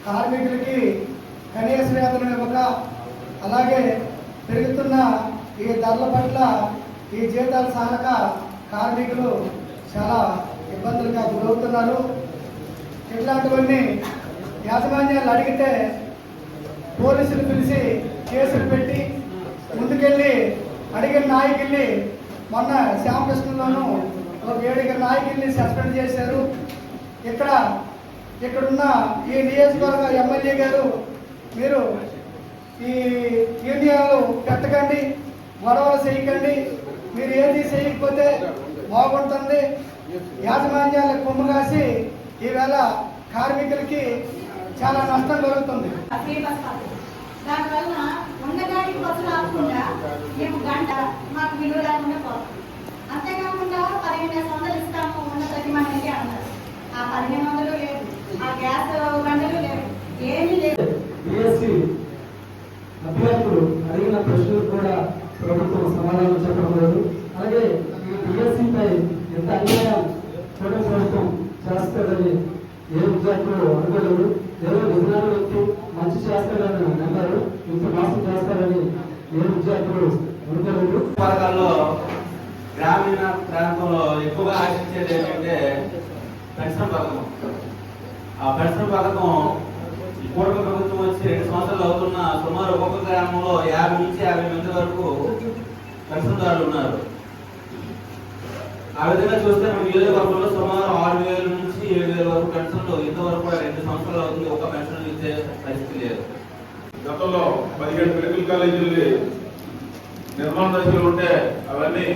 కార్మికులకి కనీస వేతనం ఇవ్వక, అలాగే పెరుగుతున్న ఈ ధరల పట్ల ఈ జీతాలు సాలక కార్మికులు చాలా ఇబ్బందులుగా గురవుతున్నారు. ఇట్లాంటివన్నీ యాజమాన్యాలు అడిగితే పోలీసులు పిలిచి కేసులు పెట్టి ముందుకెళ్ళి అడిగిన నాయకుల్ని మొన్న శ్యామకృష్ణలోనూ ఒక 7 నాయకుల్ని సస్పెండ్ చేశారు. ఇక్కడున్న ఈ నియోజకవర్గ ఎమ్మెల్యే గారు, మీరు ఈ యూనియన్లు పెట్టకండి, గొడవలు చేయకండి, మీరు ఏది చేయకపోతే బాగుంటుంది, యాజమాన్యాలకు కొమ్ము కాసి ఈవేళ కార్మికులకి చాలా నష్టం కలుగుతుంది. దానివల్ల ఉండగానికి బస్సులు ఆపకుండా మేము గంట మాకు విలువ లేకుండా పోతాం. అంతేకాకుండా 1500 ఇస్తాము ఉన్న ప్రతి మనకి అన్నారు. ఆ 1500 లేదు, ఆ గ్యాస్ బండలు లేవు, ఏమీ లేదు. బిఎస్సి అభ్యర్థులు అడిగిన ప్రశ్నలు కూడా ప్రభుత్వం సమాధానం చెప్పడం లేదు. అలాగే బిఎస్సిపై ఎంత అన్యాయం కూడా ప్రభుత్వం చేస్తాడని ఏ విద్యార్థులు అనుకోలేదు. ఏదో విధానం వ్యక్తి మంచి చేస్తాడని అన్నారు, ఇంత మోసం చేస్తారని ఏ విద్యార్థులు అనుకోలేదు. పథకాల్లో గ్రామీణ ప్రాంతంలో ఎక్కువగా ఆశించేది ఏంటంటే పెన్షన్ పథకం. ఆ పెన్షన్ పథకం ఈ కూటమి ప్రభుత్వం వచ్చి 2 సంవత్సరాలు అవుతున్న సుమారు ఒక్కొక్క గ్రామంలో 50 నుంచి 50 మంది వరకు పెన్షన్దారులు ఉన్నారు. ఆ విధంగా చూస్తే మన నియోజకవర్గంలో సుమారు 6000 నుంచి 7000 వరకు పెన్షన్లు ఇంతవరకు కూడా 2 సంవత్సరాలు అవుతుంది, ఒక పెన్షన్ ఇచ్చే పరిస్థితి లేదు. గతంలో 17 మెడికల్ కాలేజీలు నిర్మాణ దశలో ఉంటే అవన్నీ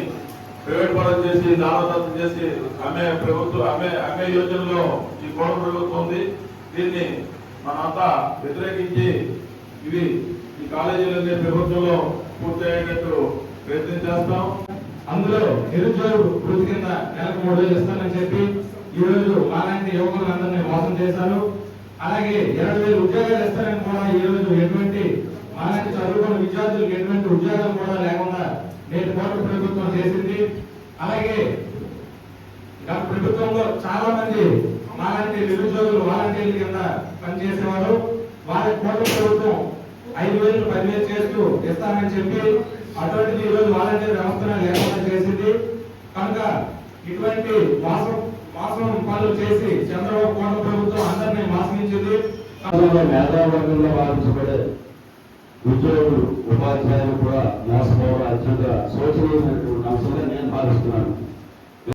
ప్రైవేట్ పరం చేసి దానదత్తం చేసి అమ్మే యోజనలో ఈ కోట ప్రభుత్వం ఉంది. దీన్ని మనంతా వ్యతిరేకించి ఈ కాలేజీలన్నీ ప్రభుత్వంలో పూర్తి అయ్యేటట్టు ప్రయత్నం చేస్తాం. అందులో నిరుద్యోగ వృత్తి కింద నెలకు 3000 ఇస్తానని చెప్పి ఈ రోజు మాలాంటి యువకులందరినీ మోసం చేశారు. అలాగే 20,000 ఉద్యోగాలు ఇస్తారని కూడా ఈ రోజు ఎటువంటి మాలాంటి చదువుకున్న విద్యార్థులకు ఎటువంటి ఉద్యోగాలు కూడా లేకుండా నేటి కోట ప్రభుత్వం చేసింది. అలాగే గత ప్రభుత్వంలో చాలా మంది మాలాంటి నిరుద్యోగులు వాలంటీర్ల కింద పనిచేసేవారు. వారి కోట ప్రభుత్వం 5,000 10,000 చేస్తూ ఇస్తానని చెప్పి అటువంటిది ఈ రోజు వాలంటీర్ వ్యవస్థను లేకుండా చేసింది. కనుక ఇటువంటి మోసం పనులు చేసి చంద్రబాబు కోట ప్రభుత్వం అందరినీ మోసగించింది. మేధావర్గంలో భావించబడే ఉద్యోగులు ఉపాధ్యాయులు కూడా మోసపోవడం అత్యంత శోచనీయమైనటువంటి అంశంగా నేను భావిస్తున్నాను.